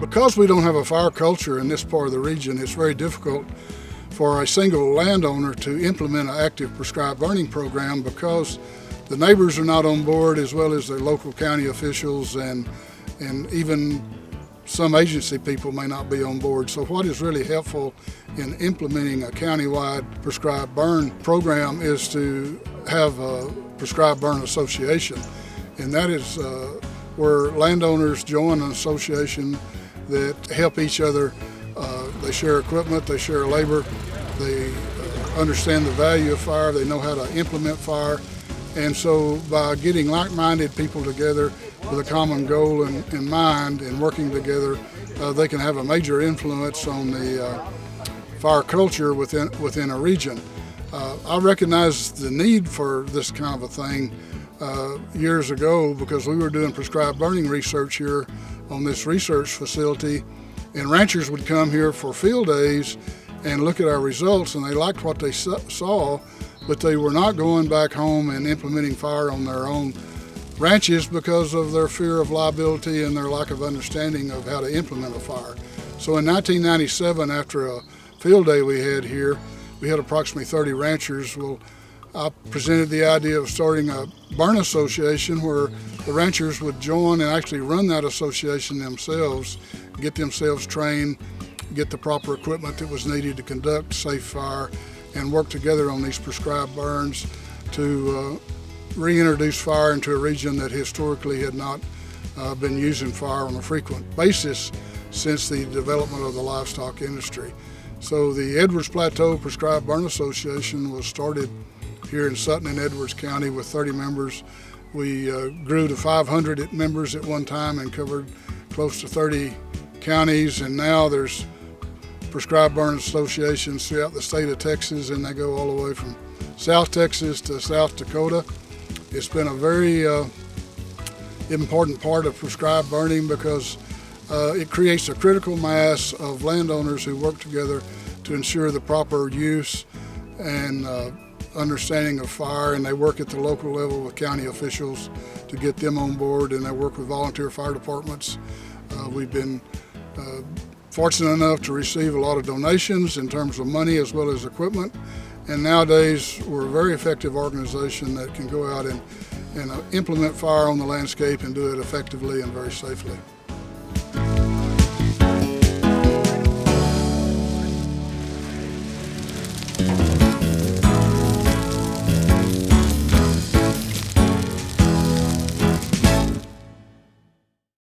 Because we don't have a fire culture in this part of the region, it's very difficult for a single landowner to implement an active prescribed burning program because the neighbors are not on board, as well as the local county officials and even some agency people may not be on board. So what is really helpful in implementing a countywide prescribed burn program is to have a prescribed burn association. And that is where landowners join an association that help each other. They share equipment, they share labor, they understand the value of fire, they know how to implement fire. And so by getting like-minded people together with a common goal in mind and working together, they can have a major influence on the fire culture within a region. I recognized the need for this kind of a thing years ago because we were doing prescribed burning research here on this research facility, and ranchers would come here for field days and look at our results, and they liked what they saw, but they were not going back home and implementing fire on their own ranches because of their fear of liability and their lack of understanding of how to implement a fire. So in 1997, after a field day we had here, we had approximately 30 ranchers. Well, I presented the idea of starting a burn association where the ranchers would join and actually run that association themselves, get themselves trained, get the proper equipment that was needed to conduct safe fire, and work together on these prescribed burns to reintroduce fire into a region that historically had not been using fire on a frequent basis since the development of the livestock industry. So the Edwards Plateau Prescribed Burn Association was started here in Sutton and Edwards County with 30 members. We grew to 500 members at one time and covered close to 30 counties, and now there's prescribed burn associations throughout the state of Texas, and they go all the way from South Texas to South Dakota. It's been a very important part of prescribed burning because it creates a critical mass of landowners who work together to ensure the proper use and understanding of fire, and they work at the local level with county officials to get them on board, and they work with volunteer fire departments. We've been fortunate enough to receive a lot of donations in terms of money as well as equipment, and nowadays we're a very effective organization that can go out and implement fire on the landscape and do it effectively and very safely.